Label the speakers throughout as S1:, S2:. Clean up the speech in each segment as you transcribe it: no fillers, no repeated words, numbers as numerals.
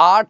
S1: 8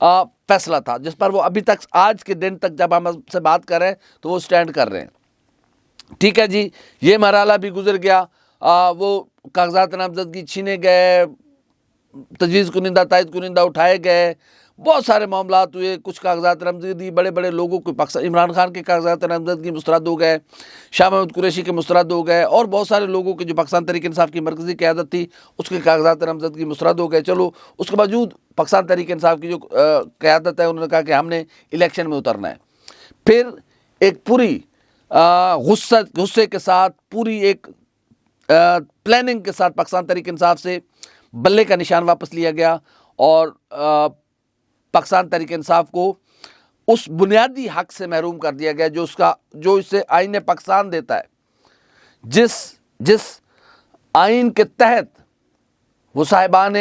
S1: فیصلہ تھا جس پر وہ ابھی تک آج کے دن تک جب ہم سے بات کر رہے ہیں تو وہ سٹینڈ کر رہے ہیں۔ ٹھیک ہے جی، یہ مرحلہ بھی گزر گیا، وہ کاغذات نامزدگی چھینے گئے، تجویز کنندہ تائید کنندہ اٹھائے گئے، بہت سارے معاملات ہوئے، کچھ کاغذات نامزدگی بڑے بڑے لوگوں کو عمران خان کے کاغذات نامزدگی مسترد ہو گئے، شاہ محمود قریشی کے مسترد ہو گئے، اور بہت سارے لوگوں کے جو پاکستان تحریک انصاف کی مرکزی قیادت تھی اس کے کاغذات نامزدگی مسترد ہو گئے۔ چلو اس کے باوجود پاکستان تحریک انصاف کی جو قیادت ہے انہوں نے کہا کہ ہم نے الیکشن میں اترنا ہے۔ پھر ایک پوری غصے کے ساتھ، پوری ایک پلاننگ کے ساتھ پاکستان تحریک انصاف سے بلے کا نشان واپس لیا گیا، اور پاکستان تحریک انصاف کو اس بنیادی حق سے محروم کر دیا گیا جو اسے آئین پاکستان دیتا ہے، جس آئین کے تحت وہ صاحبان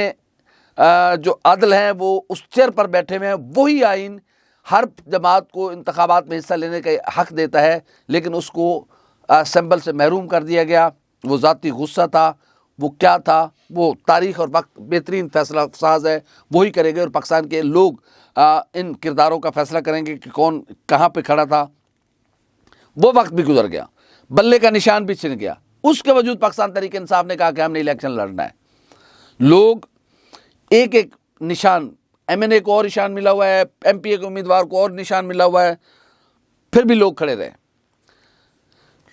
S1: جو عدل ہیں وہ اس چیئر پر بیٹھے ہوئے ہیں، وہی آئین ہر جماعت کو انتخابات میں حصہ لینے کا حق دیتا ہے، لیکن اس کو اسمبل سے محروم کر دیا گیا۔ وہ ذاتی غصہ تھا، وہ کیا تھا، وہ تاریخ اور وقت بہترین فیصلہ ساز ہے، وہی کرے گے، اور پاکستان کے لوگ ان کرداروں کا فیصلہ کریں گے کہ کون کہاں پہ کھڑا تھا۔ وہ وقت بھی گزر گیا، بلے کا نشان بھی چھن گیا، اس کے باوجود پاکستان تحریک انصاف نے کہا کہ ہم نے الیکشن لڑنا ہے۔ لوگ ایک ایک نشان، ایم این اے کو اور نشان ملا ہوا ہے، ایم پی اے کے امیدوار کو اور نشان ملا ہوا ہے، پھر بھی لوگ کھڑے رہے۔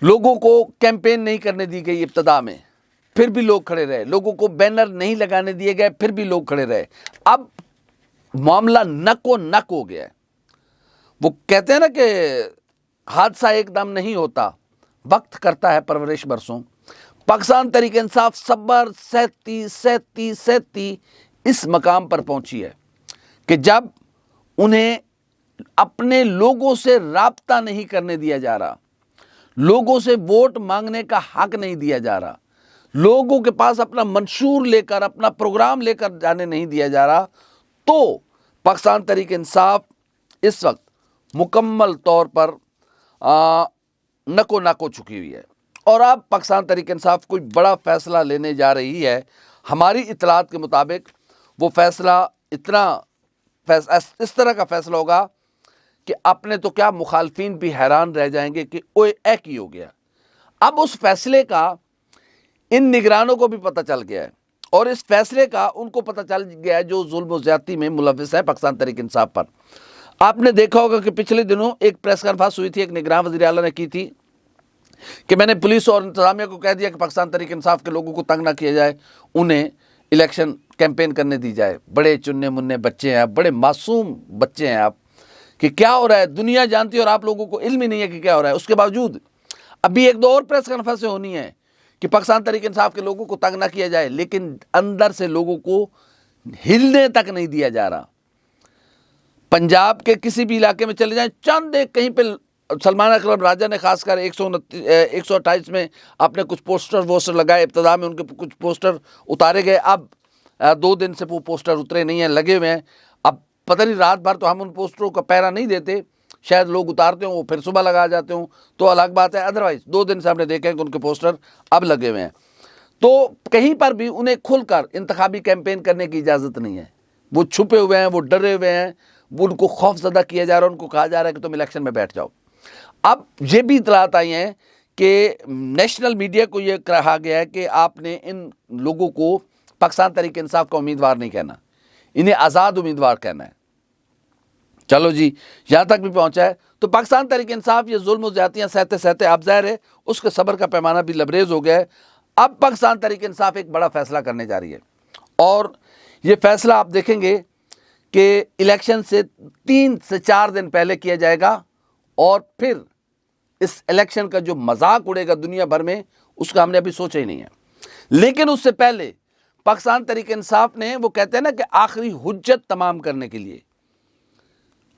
S1: لوگوں کو کیمپین نہیں کرنے دی گئی ابتدا میں، پھر بھی لوگ کھڑے رہے۔ لوگوں کو بینر نہیں لگانے دیے گئے، پھر بھی لوگ کھڑے رہے۔ اب معاملہ نک و نک ہو گیا ہے۔ وہ کہتے ہیں نا کہ حادثہ ایک دم نہیں ہوتا، وقت کرتا ہے پرورش برسوں۔ پاکستان تحریک انصاف صبر سہتی اس مقام پر پہنچی ہے کہ جب انہیں اپنے لوگوں سے رابطہ نہیں کرنے دیا جا رہا، لوگوں سے ووٹ مانگنے کا حق نہیں دیا جا رہا، لوگوں کے پاس اپنا منشور لے کر، اپنا پروگرام لے کر جانے نہیں دیا جا رہا، تو پاکستان تحریک انصاف اس وقت مکمل طور پر نکو نک ہو چکی ہوئی ہے، اور اب پاکستان تحریک انصاف کوئی بڑا فیصلہ لینے جا رہی ہے۔ ہماری اطلاعات کے مطابق وہ فیصلہ اس طرح کا فیصلہ ہوگا کہ اپنے تو کیا مخالفین بھی حیران رہ جائیں گے کہ اوے اے کی ہو گیا۔ اب اس فیصلے کا ان نگرانوں کو بھی پتہ چل گیا ہے، اور اس فیصلے کا ان کو پتہ چل گیا ہے جو ظلم و زیادتی میں ملوث ہے پاکستان تحریک انصاف پر۔ آپ نے دیکھا ہوگا کہ پچھلے دنوں ایک پریس کانفرنس ہوئی تھی، ایک نگراں وزیر اعلیٰ نے کی تھی کہ میں نے پولیس اور انتظامیہ کو کہہ دیا کہ پاکستان تحریک انصاف کے لوگوں کو تنگ نہ کیا جائے، انہیں الیکشن کیمپین کرنے دی جائے۔ بڑے چننے مننے بچے ہیں، بڑے معصوم بچے ہیں آپ، کہ کیا ہو رہا ہے دنیا جانتی ہے اور آپ لوگوں کو علم ہی نہیں ہے کہ کیا ہو رہا ہے۔ اس کے باوجود ابھی ایک دو اور پریس کانفرنسیں ہونی ہیں کہ پاکستان تحریک انصاف کے لوگوں کو تنگ نہ کیا جائے، لیکن اندر سے لوگوں کو ہلنے تک نہیں دیا جا رہا۔ پنجاب کے کسی بھی علاقے میں چلے جائیں، چند ایک کہیں پہ سلمان اکرم راجہ نے خاص کر 128 میں اپنے کچھ پوسٹر لگائے، ابتدا میں ان کے کچھ پوسٹر اتارے گئے، اب 2 دن سے وہ پوسٹر اترے نہیں ہیں، لگے ہوئے ہیں۔ اب پتہ نہیں رات بھر تو ہم ان پوسٹروں کا پہرا نہیں دیتے، شاید لوگ اتارتے ہوں وہ پھر صبح لگا جاتے ہوں تو الگ بات ہے، ادروائز 2 دن سے ہم نے دیکھا ہے کہ ان کے پوسٹر اب لگے ہوئے ہیں۔ تو کہیں پر بھی انہیں کھل کر انتخابی کیمپین کرنے کی اجازت نہیں ہے، وہ چھپے ہوئے ہیں، وہ ڈرے ہوئے ہیں، ان کو خوف زدہ کیا جا رہا ہے، ان کو کہا جا رہا ہے کہ تم الیکشن میں بیٹھ جاؤ۔ اب یہ بھی اطلاعات آئی ہیں کہ نیشنل میڈیا کو یہ کہا گیا ہے کہ آپ نے ان لوگوں کو پاکستان تحریک انصاف کا امیدوار نہیں کہنا، انہیں آزاد امیدوار کہنا ہے۔ چلو جی، یہاں تک بھی پہنچا ہے تو پاکستان تحریک انصاف یہ ظلم و زیادتیاں سہتے اب ظاہر ہے اس کے صبر کا پیمانہ بھی لبریز ہو گیا ہے۔ اب پاکستان تحریک انصاف ایک بڑا فیصلہ کرنے جا رہی ہے، اور یہ فیصلہ آپ دیکھیں گے کہ الیکشن سے 3 سے 4 دن پہلے کیا جائے گا، اور پھر اس الیکشن کا جو مذاق اڑے گا دنیا بھر میں اس کا ہم نے ابھی سوچا ہی نہیں ہے۔ لیکن اس سے پہلے پاکستان تحریک انصاف نے، وہ کہتے ہیں نا کہ آخری حجت تمام کرنے کے لیے،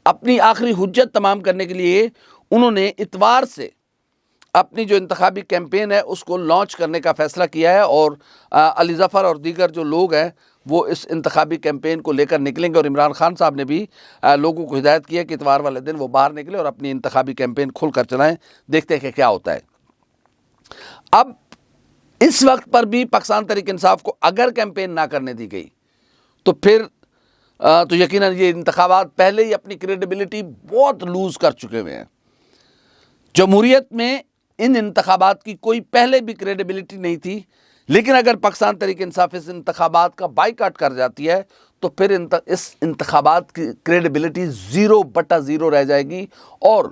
S1: اپنی آخری حجت تمام کرنے کے لیے انہوں نے اتوار سے اپنی جو انتخابی کیمپین ہے اس کو لانچ کرنے کا فیصلہ کیا ہے، اور علی ظفر اور دیگر جو لوگ ہیں وہ اس انتخابی کیمپین کو لے کر نکلیں گے، اور عمران خان صاحب نے بھی لوگوں کو ہدایت کی ہے کہ اتوار والے دن وہ باہر نکلے اور اپنی انتخابی کیمپین کھل کر چلائیں، دیکھتے ہیں کہ کیا ہوتا ہے۔ اب اس وقت پر بھی پاکستان تحریک انصاف کو اگر کیمپین نہ کرنے دی گئی تو پھر تو یقیناً یہ انتخابات پہلے ہی اپنی کریڈیبلٹی بہت لوز کر چکے ہوئے ہیں۔ جمہوریت میں ان انتخابات کی کوئی پہلے بھی کریڈیبلٹی نہیں تھی، لیکن اگر پاکستان تحریک انصاف اس انتخابات کا بائیکاٹ کر جاتی ہے تو پھر اس انتخابات کی کریڈیبلٹی 0/0 رہ جائے گی، اور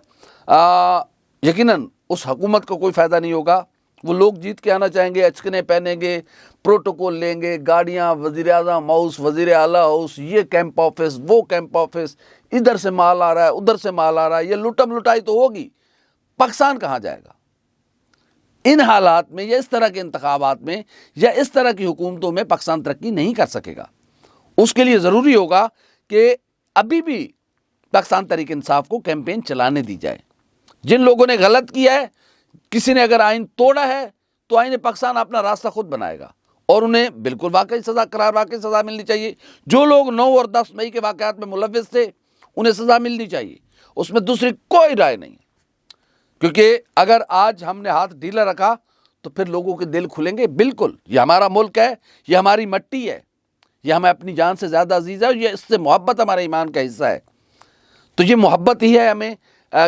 S1: یقیناً اس حکومت کو کوئی فائدہ نہیں ہوگا۔ وہ لوگ جیت کے آنا چاہیں گے، اچکنے پہنیں گے، پروٹوکول لیں گے، گاڑیاں، وزیر اعظم ہاؤس، وزیر اعلیٰ ہاؤس، یہ کیمپ آفس، وہ کیمپ آفس، ادھر سے مال آ رہا ہے، ادھر سے مال آ رہا ہے، یہ لٹم لٹائی تو ہوگی۔ پاکستان کہاں جائے گا ان حالات میں، یا اس طرح کے انتخابات میں، یا اس طرح کی حکومتوں میں؟ پاکستان ترقی نہیں کر سکے گا۔ اس کے لیے ضروری ہوگا کہ ابھی بھی پاکستان تحریک انصاف کو کیمپین چلانے دی جائے۔ جن لوگوں نے غلط کیا ہے، کسی نے اگر آئین توڑا ہے تو آئین پاکستان اپنا راستہ خود بنائے گا، اور انہیں بالکل واقعی سزا ملنی چاہیے۔ جو لوگ 9 اور 10 مئی کے واقعات میں ملوث تھے انہیں سزا ملنی چاہیے، اس میں دوسری کوئی رائے نہیں، کیونکہ اگر آج ہم نے ہاتھ ڈھیلا رکھا تو پھر لوگوں کے دل کھلیں گے۔ بالکل، یہ ہمارا ملک ہے، یہ ہماری مٹی ہے، یہ ہمیں اپنی جان سے زیادہ عزیز ہے، اور یہ اس سے محبت ہمارے ایمان کا حصہ ہے۔ تو یہ محبت ہی ہے ہمیں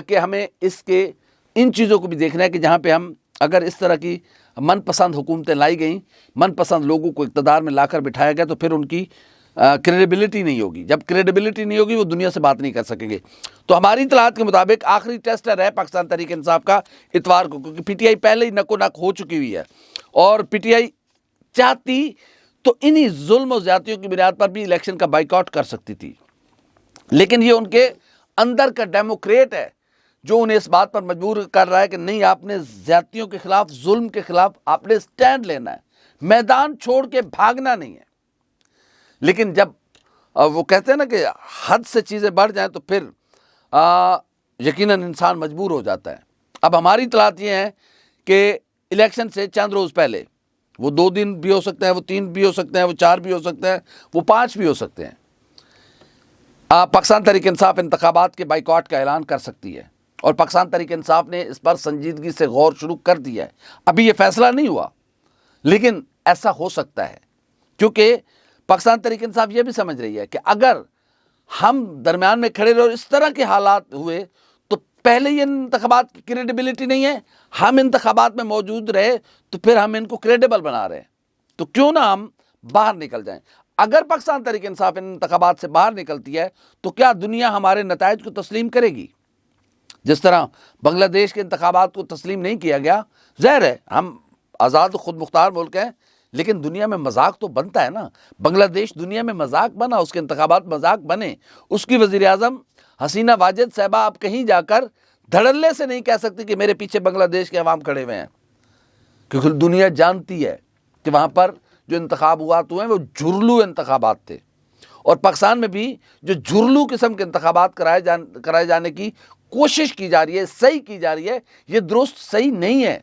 S1: کہ ہمیں اس کے ان چیزوں کو بھی دیکھنا ہے کہ جہاں پہ ہم اگر اس طرح کی من پسند حکومتیں لائی گئیں، من پسند لوگوں کو اقتدار میں لا کر بٹھایا گیا، تو پھر ان کی کریڈیبلٹی نہیں ہوگی۔ جب کریڈیبلٹی نہیں ہوگی وہ دنیا سے بات نہیں کر سکیں گے۔ تو ہماری اطلاعات کے مطابق آخری ٹیسٹ ہے پاکستان تحریک انصاف کا اتوار کو، کیونکہ پی ٹی آئی پہلے ہی نک و نک ہو چکی ہوئی ہے، اور پی ٹی آئی چاہتی تو انہی ظلم و زیادتیوں کی بنیاد پر بھی الیکشن کا بائیکاٹ کر سکتی تھی، لیکن یہ ان کے اندر کا ڈیموکریٹ ہے جو انہیں اس بات پر مجبور کر رہا ہے کہ نہیں، آپ نے زیادتیوں کے خلاف، ظلم کے خلاف آپ نے سٹینڈ لینا ہے، میدان چھوڑ کے بھاگنا نہیں ہے۔ لیکن جب وہ کہتے ہیں نا کہ حد سے چیزیں بڑھ جائیں تو پھر یقیناً انسان مجبور ہو جاتا ہے۔ اب ہماری اطلاعات یہ ہیں کہ الیکشن سے چند روز پہلے، وہ 2 دن بھی ہو سکتے ہیں، وہ 3 بھی ہو سکتے ہیں، وہ 4 بھی ہو سکتے ہیں، وہ 5 بھی ہو سکتے ہیں، پاکستان تحریک انصاف انتخابات کے بائیکاٹ کا اعلان کر سکتی ہے، اور پاکستان تحریک انصاف نے اس پر سنجیدگی سے غور شروع کر دیا ہے۔ ابھی یہ فیصلہ نہیں ہوا، لیکن ایسا ہو سکتا ہے، کیونکہ پاکستان تحریک انصاف یہ بھی سمجھ رہی ہے کہ اگر ہم درمیان میں کھڑے رہے اور اس طرح کے حالات ہوئے تو پہلے یہ انتخابات کی کریڈیبلٹی نہیں ہے، ہم انتخابات میں موجود رہے تو پھر ہم ان کو کریڈیبل بنا رہے ہیں، تو کیوں نہ ہم باہر نکل جائیں۔ اگر پاکستان تحریک انصاف ان انتخابات سے باہر نکلتی ہے تو کیا دنیا ہمارے نتائج کو تسلیم کرے گی؟ جس طرح بنگلہ دیش کے انتخابات کو تسلیم نہیں کیا گیا، ظاہر ہے ہم آزاد و خود مختار ملک ہیں، لیکن دنیا میں مذاق تو بنتا ہے نا۔ بنگلہ دیش دنیا میں مذاق بنا، اس کے انتخابات مذاق بنے، اس کی وزیر اعظم حسینہ واجد صاحبہ آپ کہیں جا کر دھڑلے سے نہیں کہہ سکتی کہ میرے پیچھے بنگلہ دیش کے عوام کھڑے ہوئے ہیں، کیونکہ دنیا جانتی ہے کہ وہاں پر جو انتخابات ہوئے ہیں وہ جھرلو انتخابات تھے، اور پاکستان میں بھی جو جھرلو قسم کے انتخابات کرائے جانے کی کوشش کی جا رہی ہے، صحیح کی جا رہی ہے، یہ درست صحیح نہیں ہے،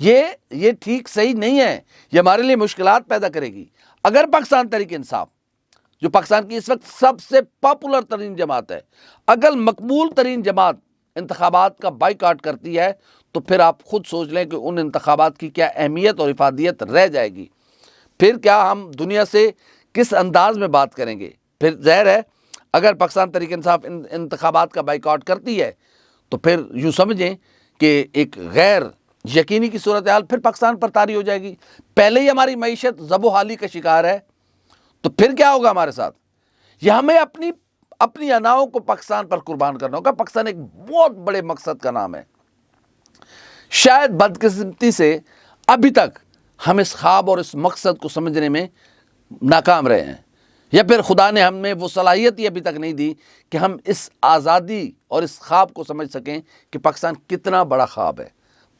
S1: یہ ٹھیک صحیح نہیں ہے، یہ ہمارے لیے مشکلات پیدا کرے گی۔ اگر پاکستان تحریک انصاف، جو پاکستان کی اس وقت سب سے پاپولر ترین جماعت ہے، اگر مقبول ترین جماعت انتخابات کا بائیکاٹ کرتی ہے تو پھر آپ خود سوچ لیں کہ ان انتخابات کی کیا اہمیت اور افادیت رہ جائے گی۔ پھر کیا ہم دنیا سے کس انداز میں بات کریں گے؟ پھر ظاہر ہے اگر پاکستان تحریک انصاف انتخابات کا بائیکاٹ کرتی ہے تو پھر یوں سمجھیں کہ ایک غیر یقینی کی صورتحال پھر پاکستان پر طاری ہو جائے گی۔ پہلے ہی ہماری معیشت زب و حالی کا شکار ہے، تو پھر کیا ہوگا ہمارے ساتھ؟ یہ ہمیں اپنی اناؤں کو پاکستان پر قربان کرنا ہوگا۔ پاکستان ایک بہت بڑے مقصد کا نام ہے۔ شاید بدقسمتی سے ابھی تک ہم اس خواب اور اس مقصد کو سمجھنے میں ناکام رہے ہیں، یا پھر خدا نے ہمیں وہ صلاحیت ہی ابھی تک نہیں دی کہ ہم اس آزادی اور اس خواب کو سمجھ سکیں کہ پاکستان کتنا بڑا خواب ہے۔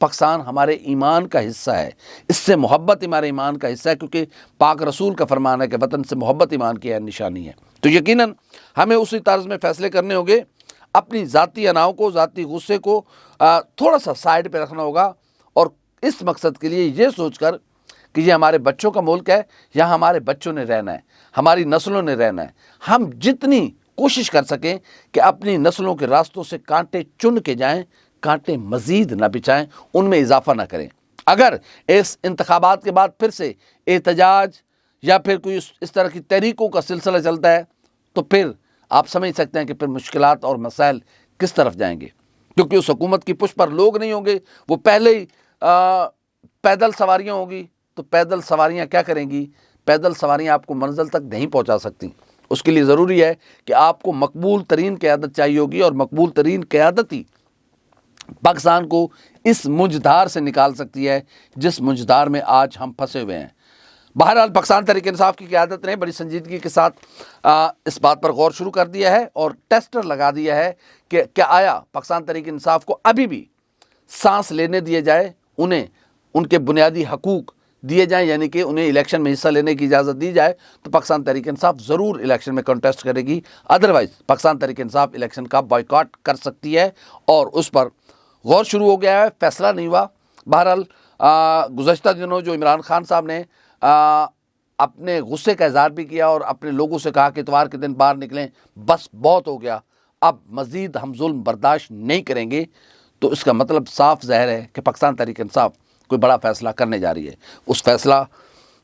S1: پاکستان ہمارے ایمان کا حصہ ہے، اس سے محبت ہمارے ایمان کا حصہ ہے، کیونکہ پاک رسول کا فرمان ہے کہ وطن سے محبت ایمان کی نشانی ہے۔ تو یقیناً ہمیں اسی طرز میں فیصلے کرنے ہوں گے، اپنی ذاتی اناؤں کو، ذاتی غصے کو تھوڑا سا سائڈ پہ رکھنا ہوگا، اور اس مقصد کے لیے یہ سوچ کر کہ یہ ہمارے بچوں کا ملک ہے، یہاں ہمارے بچوں نے رہنا ہے، ہماری نسلوں نے رہنا ہے، ہم جتنی کوشش کر سکیں کہ اپنی نسلوں کے راستوں سے کانٹے چن کے جائیں، کانٹے مزید نہ بچائیں، ان میں اضافہ نہ کریں۔ اگر اس انتخابات کے بعد پھر سے احتجاج یا پھر کوئی اس طرح کی تحریکوں کا سلسلہ چلتا ہے تو پھر آپ سمجھ سکتے ہیں کہ پھر مشکلات اور مسائل کس طرف جائیں گے، کیونکہ اس حکومت کی پشت پر لوگ نہیں ہوں گے، وہ پہلے ہی پیدل سواریاں ہوں گی، تو پیدل سواریاں کیا کریں گی؟ پیدل سواریاں آپ کو منزل تک نہیں پہنچا سکتی۔ اس کے لیے ضروری ہے کہ آپ کو مقبول ترین قیادت چاہیے ہوگی، اور مقبول ترین قیادت ہی پاکستان کو اس مجدار سے نکال سکتی ہے جس مجدار میں آج ہم پھنسے ہوئے ہیں۔ بہرحال پاکستان تحریک انصاف کی قیادت نے بڑی سنجیدگی کے ساتھ اس بات پر غور شروع کر دیا ہے اور ٹیسٹر لگا دیا ہے کہ کیا آیا پاکستان تحریک انصاف کو ابھی بھی سانس لینے دیے جائے، انہیں ان کے بنیادی حقوق دیے جائیں، یعنی کہ انہیں الیکشن میں حصہ لینے کی اجازت دی جائے، تو پاکستان تحریک انصاف ضرور الیکشن میں کنٹیسٹ کرے گی۔ ادروائز پاکستان تحریک انصاف الیکشن کا بائیکاٹ کر سکتی ہے، اور اس پر غور شروع ہو گیا ہے، فیصلہ نہیں ہوا۔ بہرحال گزشتہ دنوں جو عمران خان صاحب نے اپنے غصے کا اظہار بھی کیا اور اپنے لوگوں سے کہا کہ اتوار کے دن باہر نکلیں، بس بہت ہو گیا، اب مزید ہم ظلم برداشت نہیں کریں گے، تو اس کا مطلب صاف ظاہر ہے کہ پاکستان تحریک انصاف کوئی بڑا فیصلہ کرنے جا رہی ہے۔ اس فیصلہ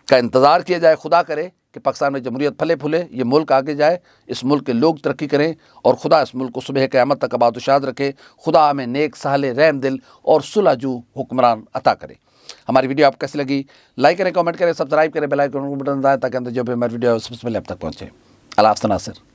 S1: کا انتظار کیا جائے، خدا کرے کہ پاکستان میں جمہوریت پھلے پھولے، یہ ملک آگے جائے، اس ملک کے لوگ ترقی کریں، اور خدا اس ملک کو صبح قیامت تک آباد و شاد رکھے۔ خدا ہمیں نیک، سہل، رحم دل اور صلح جو حکمران عطا کرے۔ ہماری ویڈیو آپ کیسی لگی؟ لائک کریں، کامنٹ کریں، سبسکرائب کریں، بیل آئیکن کو بٹن دبائیں تاکہ جو بھی ہماری ویڈیو ہے سب سے پہلے آپ تک پہنچے۔ اللہ حافظ ناصر۔